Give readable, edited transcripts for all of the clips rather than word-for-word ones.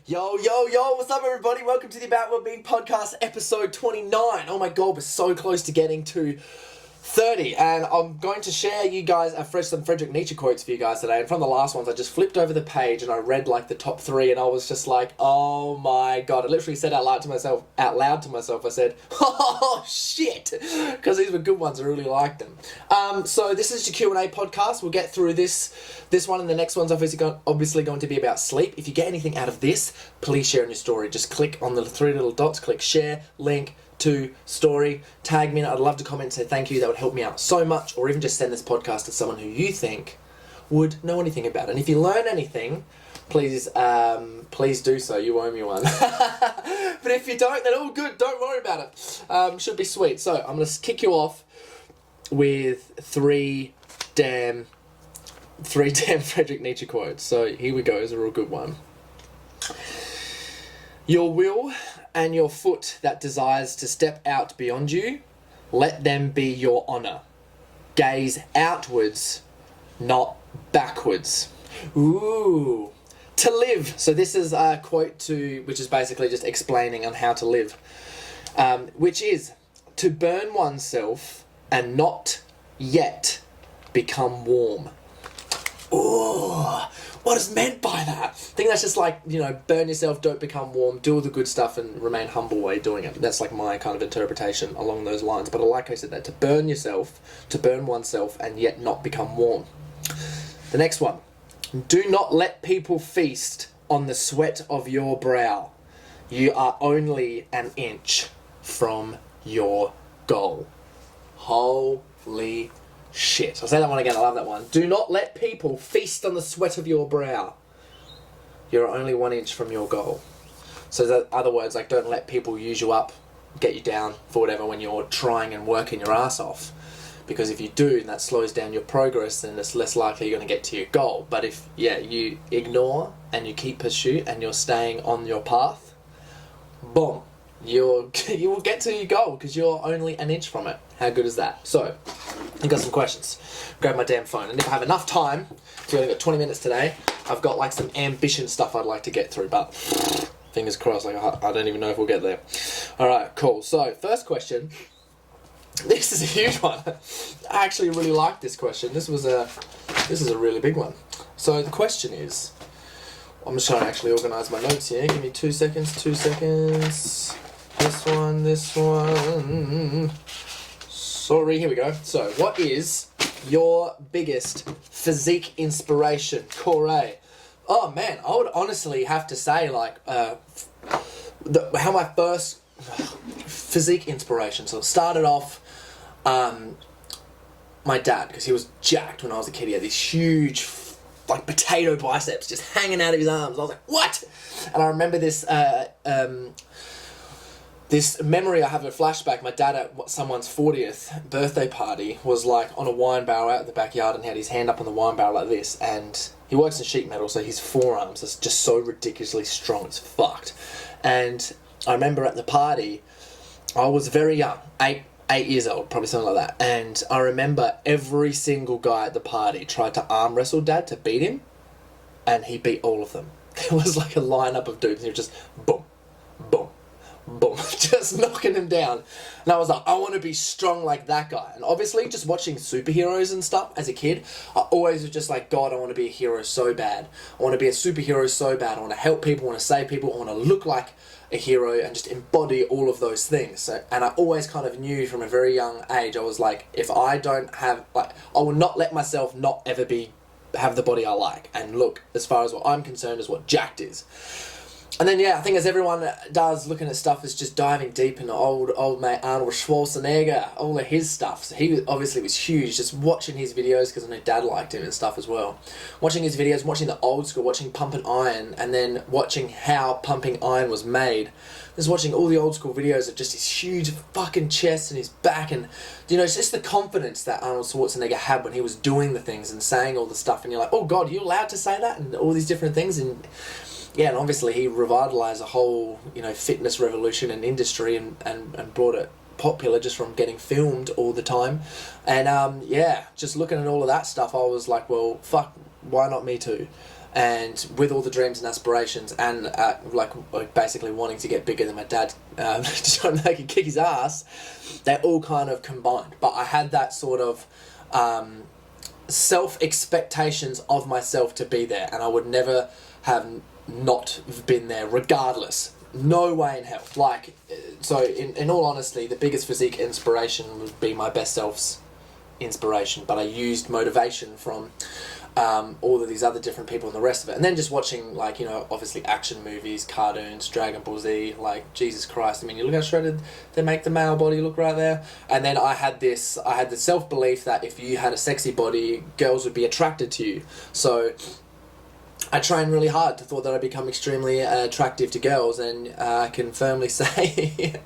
Yo, yo, yo, what's up everybody? Welcome to the About Wellbeing Podcast, episode 29. Oh my god, we're so close to getting to 30, and I'm going to share you guys some Friedrich Nietzsche quotes for you guys today. And from the last ones, I just flipped over the page and I read like the top 3, and I was just like, oh my god. I literally said out loud to myself, I said, oh shit, because these were good ones. I really liked them. So this is your Q&A podcast. We'll get through this one, and the next one's obviously going to be about sleep. If you get anything out of this, please share in your story. Just click on the 3 little dots, click share, link to story, tag me, and I'd love to comment and say thank you. That would help me out so much. Or even just send this podcast to someone who you think would know anything about it. And if you learn anything, please do so. You owe me one. But if you don't, then all good. Don't worry about it. Should be sweet. So I'm going to kick you off with three damn Friedrich Nietzsche quotes. So here we go. It's a real good one. Your will and your foot that desires to step out beyond you, let them be your honour. Gaze outwards, not backwards. Ooh. To live. So this is a quote which is basically just explaining on how to live. Which is, to burn oneself and not yet become warm. Ooh. What is meant by that? I think that's just like, burn yourself, don't become warm, do all the good stuff and remain humble while you're doing it. That's like my kind of interpretation along those lines. But I like how I said that, to burn oneself and yet not become warm. The next one, do not let people feast on the sweat of your brow. You are only an inch from your goal. Holy shit. I'll say that one again. I love that one. Do not let people feast on the sweat of your brow. You're only 1 inch from your goal. So in other words, like, don't let people use you up, get you down for whatever when you're trying and working your ass off. Because if you do, and that slows down your progress, then it's less likely you're going to get to your goal. But if, you ignore and you keep pursuit and you're staying on your path, boom, you will get to your goal because you're only an inch from it. How good is that? So, I've got some questions. Grab my damn phone. And if I have enough time, we've only got 20 minutes today, I've got like some ambition stuff I'd like to get through, but fingers crossed, like I don't even know if we'll get there. Alright, cool. So, first question. This is a huge one. I actually really like this question. This is a really big one. So the question is, I'm just trying to actually organise my notes here. Give me 2 seconds. This one. Sorry, here we go. So, what is your biggest physique inspiration? Corey. Oh man, I would honestly have to say like how my first physique inspiration. So it started off my dad, because he was jacked when I was a kid. He had these huge like potato biceps just hanging out of his arms. I was like, what? And I remember this memory I have, a flashback. My dad at someone's 40th birthday party was like on a wine barrel out in the backyard and had his hand up on the wine barrel like this, and he works in sheet metal, so his forearms are just so ridiculously strong, it's fucked. And I remember at the party, I was very young, 8 years old, probably something like that, and I remember every single guy at the party tried to arm wrestle Dad to beat him, and he beat all of them. It was like a lineup of dudes, and he was just boom, boom, boom, just knocking him down. And I was like, I want to be strong like that guy. And obviously, just watching superheroes and stuff as a kid, I always was just like, God, I want to be a hero so bad. I want to be a superhero so bad. I want to help people, I want to save people, I want to look like a hero and just embody all of those things. So, and I always kind of knew from a very young age, I was like, if I don't have, like, I will not let myself not ever have the body I like and look, as far as what I'm concerned, is what jacked is. And then, I think as everyone does, looking at stuff, is just diving deep into old mate Arnold Schwarzenegger, all of his stuff. So he obviously was huge, just watching his videos, because I know Dad liked him and stuff as well. Watching his videos, watching the old school, watching Pumping Iron, and then watching how Pumping Iron was made. Just watching all the old school videos of just his huge fucking chest and his back, and, it's just the confidence that Arnold Schwarzenegger had when he was doing the things and saying all the stuff, and you're like, oh God, you're allowed to say that? And all these different things, and and obviously he revitalised a whole, fitness revolution in industry and brought it popular just from getting filmed all the time. And just looking at all of that stuff, I was like, well, fuck, why not me too? and with all the dreams and aspirations, and like basically wanting to get bigger than my dad, so I could kick his ass, they all kind of combined. But I had that sort of self-expectations of myself to be there, and I would never have not been there regardless. No way in hell. Like, so in all honesty, the biggest physique inspiration would be my best self's inspiration, but I used motivation from all of these other different people and the rest of it, and then just watching, like, you know, obviously action movies, cartoons, Dragon Ball Z, like, Jesus Christ, I mean, you look how shredded they make the male body look right there. And then I had the self-belief that if you had a sexy body, girls would be attracted to you. So I trained really hard to thought that I'd become extremely attractive to girls, and I can firmly say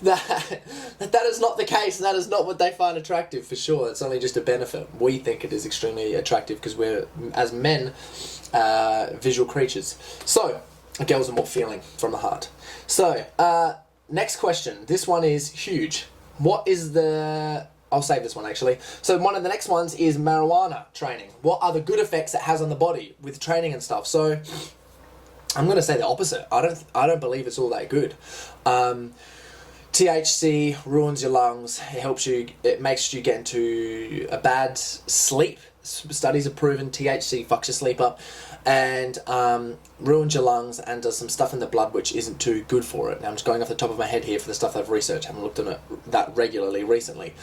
that is not the case, and that is not what they find attractive for sure. It's only just a benefit. We think it is extremely attractive because we're, as men, visual creatures. So, girls are more feeling from the heart. So, next question. This one is huge. What is the... I'll save this one actually. So one of the next ones is marijuana training. What are the good effects it has on the body with training and stuff? So I'm going to say the opposite. I don't believe it's all that good. THC ruins your lungs. It makes you get into a bad sleep. Studies have proven THC fucks your sleep up, and ruins your lungs and does some stuff in the blood which isn't too good for it. Now I'm just going off the top of my head here for the stuff I've researched. I haven't looked at it that regularly recently.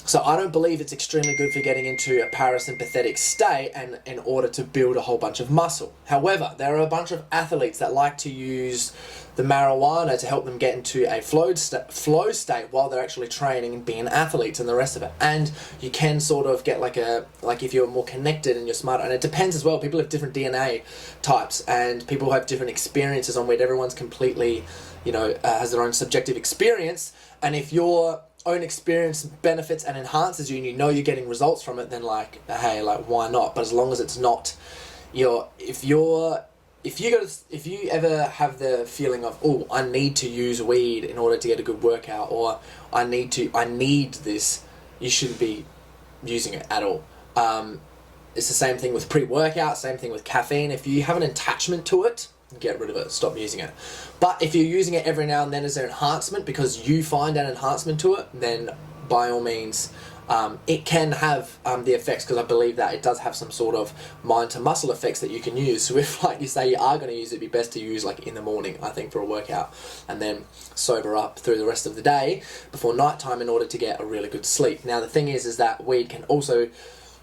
So I don't believe it's extremely good for getting into a parasympathetic state and in order to build a whole bunch of muscle. However, there are a bunch of athletes that like to use the marijuana to help them get into a flow state while they're actually training and being athletes and the rest of it. And you can sort of get like if you're more connected and you're smarter, and it depends as well. People have different DNA types, and people have different experiences on where everyone's completely, you know, has their own subjective experience. And if your own experience benefits and enhances you, and you know you're getting results from it, then like, hey, like, why not? But as long as it's not if you ever have the feeling of, oh, I need to use weed in order to get a good workout, or I need this, you shouldn't be using it at all. It's the same thing with pre-workout, same thing with caffeine. If you have an attachment to it, get rid of it, stop using it. But if you're using it every now and then as an enhancement because you find an enhancement to it, then by all means, it can have the effects, because I believe that it does have some sort of mind to muscle effects that you can use. So if, like you say, you are going to use it, it'd be best to use like in the morning, I think, for a workout, and then sober up through the rest of the day before nighttime in order to get a really good sleep. Now the thing is that weed can also,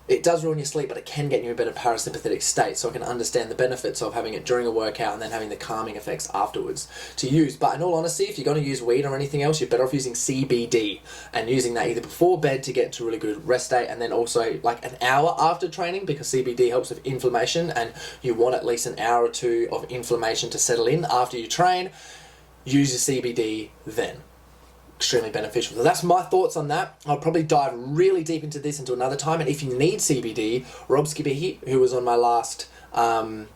it does ruin your sleep, but it can get you in a better parasympathetic state. So I can understand the benefits of having it during a workout and then having the calming effects afterwards to use. But in all honesty, if you're going to use weed or anything else, you're better off using CBD and using that either before bed to get to a really good rest state, and then also like an hour after training, because CBD helps with inflammation, and you want at least an hour or two of inflammation to settle in after you train. Use your CBD then. Extremely beneficial. So that's my thoughts on that. I'll probably dive really deep into this into another time, and if you need CBD, Rob Skibihi, who was on my last one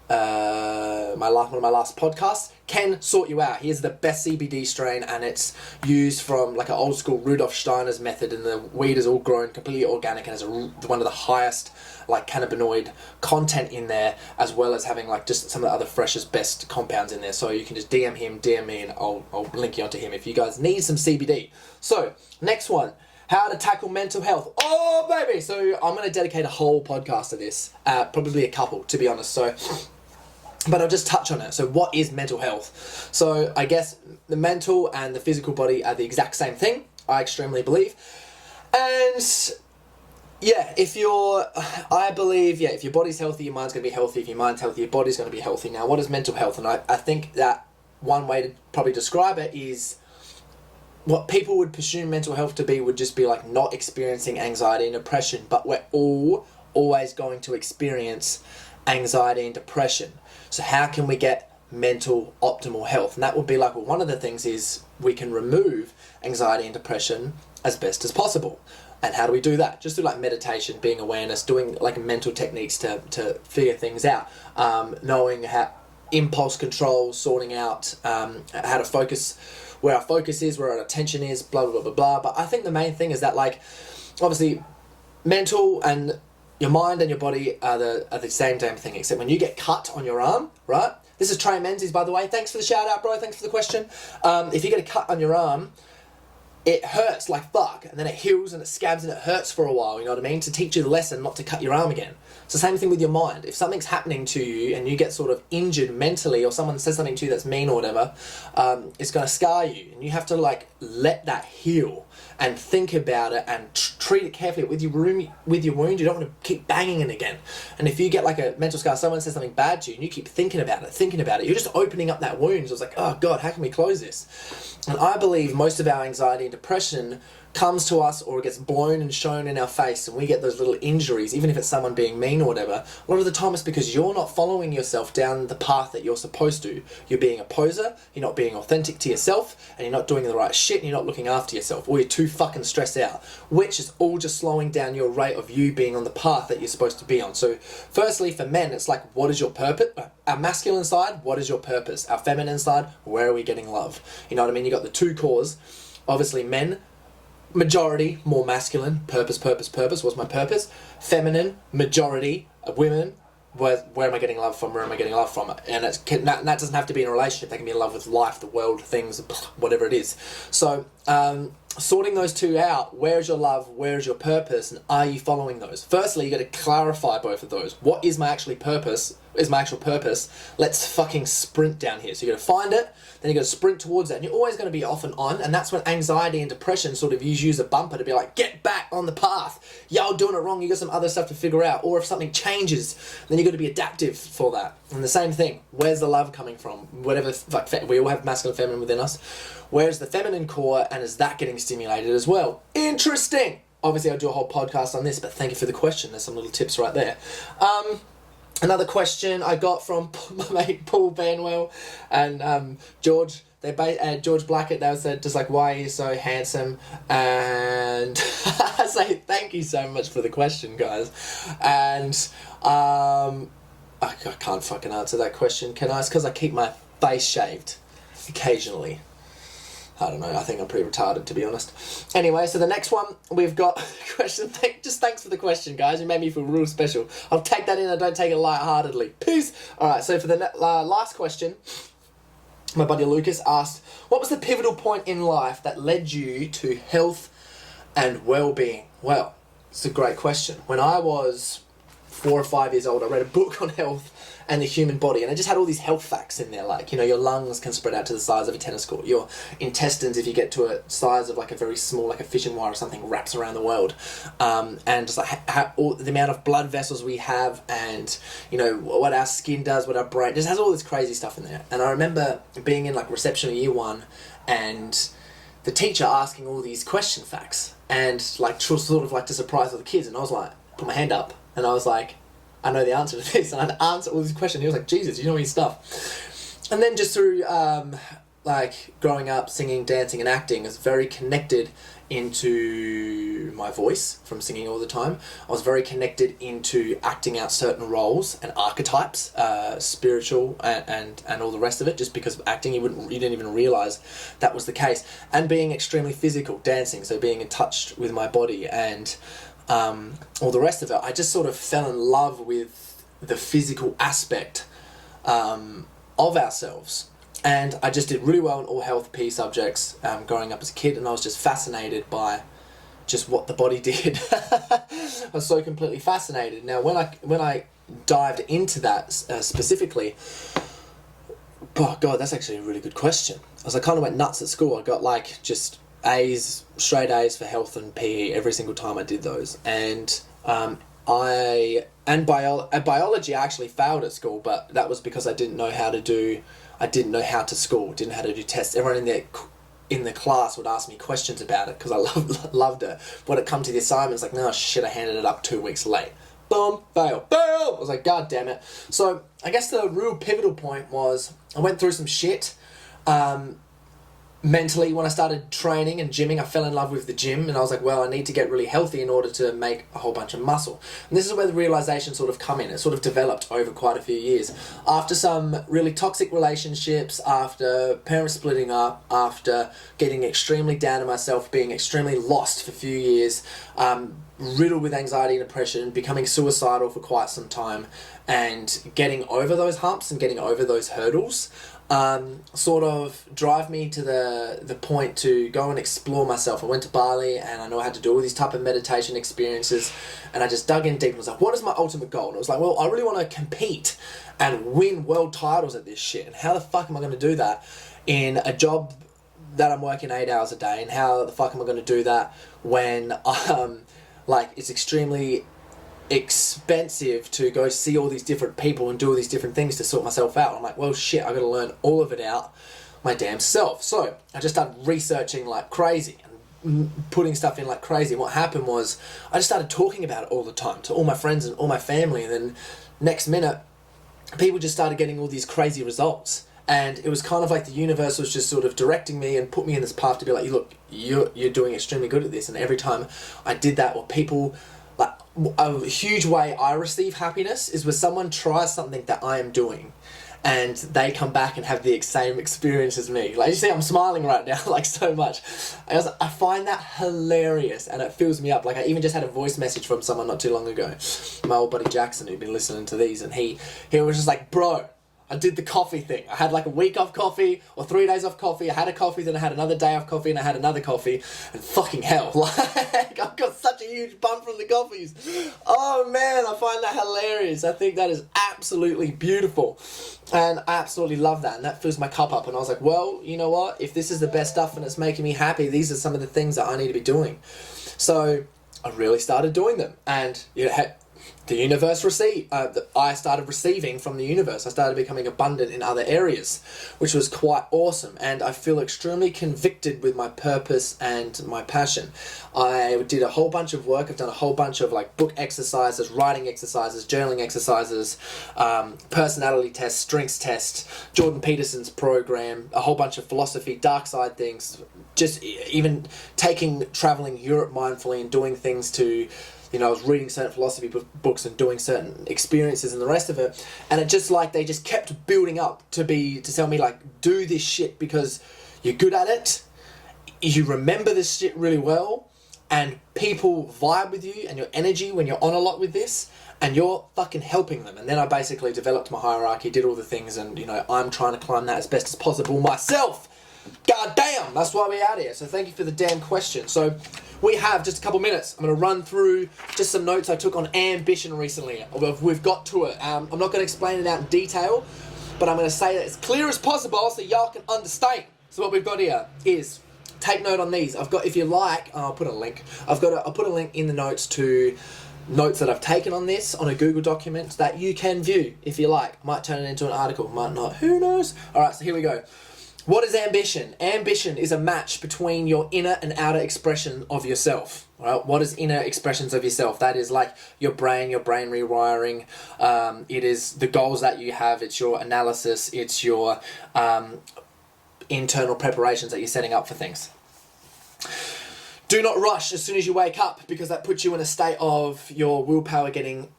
of my last podcasts, can sort you out. He has the best CBD strain, and it's used from like an old school Rudolf Steiner's method, and the weed is all grown completely organic and has one of the highest like cannabinoid content in there, as well as having like just some of the other freshest, best compounds in there. So you can just DM him, DM me, and I'll link you onto him if you guys need some CBD. So next one, how to tackle mental health. Oh baby! So I'm going to dedicate a whole podcast to this, probably a couple to be honest. So, but I'll just touch on it. So what is mental health? So I guess the mental and the physical body are the exact same thing, I extremely believe. And yeah, if your body's healthy, your mind's going to be healthy. If your mind's healthy, your body's going to be healthy. Now, what is mental health? And I think that one way to probably describe it is what people would presume mental health to be would just be like not experiencing anxiety and depression, but we're all always going to experience anxiety and depression. So how can we get mental optimal health? And that would be like, well, one of the things is we can remove anxiety and depression as best as possible. And how do we do that? Just through like meditation, being awareness, doing like mental techniques to figure things out, knowing how impulse control, sorting out how to focus, where our focus is, where our attention is, blah, blah, blah, blah, blah. But I think the main thing is that like, obviously mental and your mind and your body are the same damn thing, except when you get cut on your arm, right? This is Trey Menzies, by the way. Thanks for the shout out, bro. Thanks for the question. If you get a cut on your arm, it hurts like fuck, and then it heals and it scabs and it hurts for a while, you know what I mean? To teach you the lesson not to cut your arm again. It's the same thing with your mind. If something's happening to you and you get sort of injured mentally, or someone says something to you that's mean or whatever, it's going to scar you, and you have to like let that heal and think about it and treat it carefully with your wound. You don't want to keep banging it again. And if you get like a mental scar, someone says something bad to you and you keep thinking about it, you're just opening up that wound. So it's like, oh God, how can we close this? And I believe most of our anxiety and depression comes to us, or it gets blown and shown in our face, and we get those little injuries, even if it's someone being mean or whatever. A lot of the time it's because you're not following yourself down the path that you're supposed to. You're being a poser, you're not being authentic to yourself, and you're not doing the right shit, and you're not looking after yourself, or you're too fucking stressed out, which is all just slowing down your rate of you being on the path that you're supposed to be on. So firstly, for men, it's like, what is your purpose? Our masculine side, what is your purpose? Our feminine side, where are we getting love? You know what I mean? You got the two cores. Obviously men, majority, more masculine, purpose, what's my purpose? Feminine, majority, women, where am I getting love from, where am I getting love from? And that doesn't have to be in a relationship, they can be in love with life, the world, things, whatever it is. So, sorting those two out, where's your love, where's your purpose, and are you following those? Firstly, you got to clarify both of those. What is my actual purpose? Let's fucking sprint down here. So you got to find it, then you got to sprint towards it, and you're always going to be off and on, and that's when anxiety and depression sort of use you as a bumper to be like, get back on the path. Y'all doing it wrong, you got some other stuff to figure out. Or if something changes, then you got to be adaptive for that. And the same thing, where's the love coming from? Whatever, like, we all have masculine and feminine within us. Where's the feminine core, and is that getting stimulated as well? Interesting. Obviously, I'll do a whole podcast on this, but thank you for the question. There's some little tips right there. Another question I got from my mate Paul Banwell and George. George Blackett. They said just like, why are you so handsome? And I say thank you so much for the question, guys. And I can't fucking answer that question, can I? It's because I keep my face shaved occasionally. I don't know, I think I'm pretty retarded, to be honest. Anyway, so the next one, we've got a question. Thanks for the question, guys. You made me feel real special. I'll take that in, I don't take it lightheartedly. Peace! Alright, so for the last question, my buddy Lucas asked, what was the pivotal point in life that led you to health and well-being? Well, it's a great question. When I was 4 or 5 years old, I read a book on health and the human body, and it just had all these health facts in there, like, you know, your lungs can spread out to the size of a tennis court, your intestines, if you get to a size of like a very small, like a fishing wire or something, wraps around the world, and just like all the amount of blood vessels we have, and you know what our skin does, what our brain just has, all this crazy stuff in there. And I remember being in like reception of year 1, and the teacher asking all these question facts, and like sort of like to surprise all the kids, and I was like, put my hand up, and I was like, I know the answer to this, and I'd answer all these questions. He was like, Jesus, you know his stuff. And then just through like growing up, singing, dancing, and acting is very connected into my voice from singing all the time. I was very connected into acting out certain roles and archetypes, spiritual and all the rest of it, just because of acting. You didn't even realize that was the case. And being extremely physical, dancing, so being in touch with my body and all the rest of it. I just sort of fell in love with the physical aspect of ourselves. And I just did really well in all health P subjects growing up as a kid, and I was just fascinated by just what the body did. I was so completely fascinated. Now, when I dived into that specifically, oh God, that's actually a really good question. I kind of went nuts at school. I got like just A's, straight A's for health and PE every single time I did those. And biology I actually failed at school, but that was because I didn't know how to school, didn't know how to do tests. Everyone in the class would ask me questions about it because I loved it. When it come to the assignments, like, no shit, I handed it up 2 weeks late. Boom, fail. I was like, God damn it. So I guess the real pivotal point was I went through some shit. mentally, when I started training and gymming, I fell in love with the gym, and I was like, well, I need to get really healthy in order to make a whole bunch of muscle. And this is where the realization sort of come in. It sort of developed over quite a few years. After some really toxic relationships, after parents splitting up, after getting extremely down to myself, being extremely lost for a few years, riddled with anxiety and depression, becoming suicidal for quite some time, and getting over those humps and getting over those hurdles, sort of drive me to the point to go and explore myself. I went to Bali, and I know I had to do all these type of meditation experiences, and I just dug in deep and was like, what is my ultimate goal? And it was like, well, I really want to compete and win world titles at this shit, and how the fuck am I going to do that in a job that I'm working 8 hours a day, and how the fuck am I going to do that when like it's extremely expensive to go see all these different people and do all these different things to sort myself out. I'm like, well, shit, I got to learn all of it out my damn self. So I just started researching like crazy and putting stuff in like crazy. And what happened was I just started talking about it all the time to all my friends and all my family. And then next minute, people just started getting all these crazy results. And it was kind of like the universe was just sort of directing me and put me in this path to be like, look, you're doing extremely good at this. And every time I did that, or people, like a huge way I receive happiness is when someone tries something that I am doing and they come back and have the same experience as me. Like, you see, I'm smiling right now, like, so much. I find that hilarious, and it fills me up. Like, I even just had a voice message from someone not too long ago, my old buddy Jackson, who'd been listening to these, and he was just like, bro, I did the coffee thing. I had like a week off coffee or 3 days off coffee. I had a coffee, then I had another day off coffee, and I had another coffee. And fucking hell, like, I've got such a huge bump from the coffees. Oh man, I find that hilarious. I think that is absolutely beautiful. And I absolutely love that. And that fills my cup up. And I was like, well, you know what? If this is the best stuff and it's making me happy, these are some of the things that I need to be doing. So I really started doing them. And you know, the universe I started receiving from the universe. I started becoming abundant in other areas, which was quite awesome. And I feel extremely convicted with my purpose and my passion. I did a whole bunch of work. I've done a whole bunch of like book exercises, writing exercises, journaling exercises, personality tests, strengths tests, Jordan Peterson's program, a whole bunch of philosophy, dark side things, just even traveling Europe mindfully and doing things to, you know, I was reading certain philosophy books and doing certain experiences and the rest of it. And it just like, they just kept building up to tell me like, do this shit because you're good at it. You remember this shit really well, and people vibe with you and your energy when you're on a lot with this, and you're fucking helping them. And then I basically developed my hierarchy, did all the things, and you know, I'm trying to climb that as best as possible myself. God damn, that's why we're out here. So thank you for the damn question. So we have just a couple minutes. I'm going to run through just some notes I took on ambition recently. We've got to it. I'm not going to explain it out in detail, but I'm going to say it as clear as possible so y'all can understand. So what we've got here is, take note on these. I've got, if you like, I'll put a link. I'll put a link in the notes to notes that I've taken on this on a Google document that you can view if you like. Might turn it into an article, might not. Who knows? All right, so here we go. What is ambition? Ambition is a match between your inner and outer expression of yourself. Right? What is inner expressions of yourself? That is like your brain rewiring. It is the goals that you have. It's your analysis. It's your internal preparations that you're setting up for things. Do not rush as soon as you wake up, because that puts you in a state of your willpower getting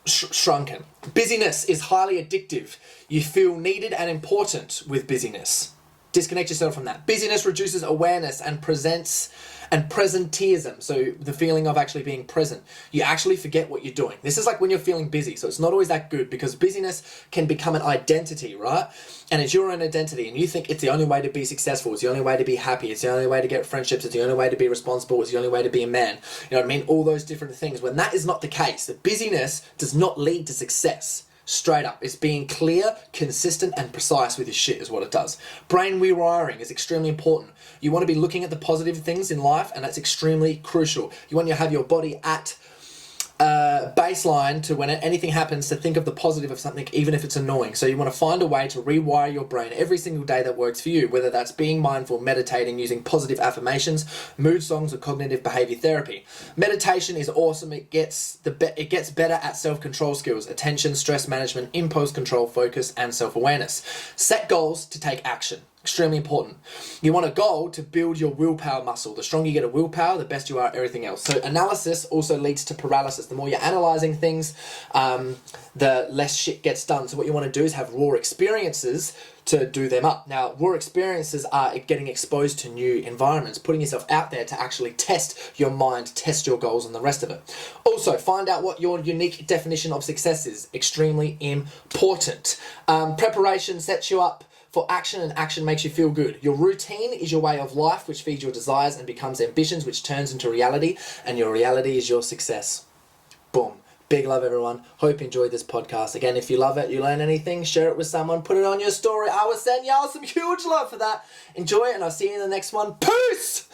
shrunken. Busyness is highly addictive. You feel needed and important with busyness. Disconnect yourself from that. Busyness reduces awareness and presenteeism, so the feeling of actually being present. You actually forget what you're doing. This is like when you're feeling busy, so it's not always that good, because busyness can become an identity, right? And it's your own identity, and you think it's the only way to be successful, it's the only way to be happy, it's the only way to get friendships, it's the only way to be responsible, it's the only way to be a man. You know what I mean? All those different things, when that is not the case. The busyness does not lead to success. Straight up. It's being clear, consistent, and precise with your shit is what it does. Brain rewiring is extremely important. You want to be looking at the positive things in life, and that's extremely crucial. You want to have your body at baseline to when anything happens to think of the positive of something, even if it's annoying. So you want to find a way to rewire your brain every single day that works for you, whether that's being mindful, meditating, using positive affirmations, mood songs, or cognitive behavior therapy. Meditation is awesome. It gets better at self-control skills, attention, stress management, impulse control, focus, and self-awareness. Set goals to take action. Extremely important. You want a goal to build your willpower muscle. The stronger you get a willpower, the best you are at everything else. So analysis also leads to paralysis. The more you're analysing things, the less shit gets done. So what you want to do is have raw experiences to do them up. Now, raw experiences are getting exposed to new environments, putting yourself out there to actually test your mind, test your goals and the rest of it. Also, find out what your unique definition of success is. Extremely important. Preparation sets you up for action, and action makes you feel good. Your routine is your way of life, which feeds your desires and becomes ambitions, which turns into reality, and your reality is your success. Boom. Big love, everyone. Hope you enjoyed this podcast. Again, if you love it, you learn anything, share it with someone, put it on your story. I will send y'all some huge love for that. Enjoy it, and I'll see you in the next one. Peace!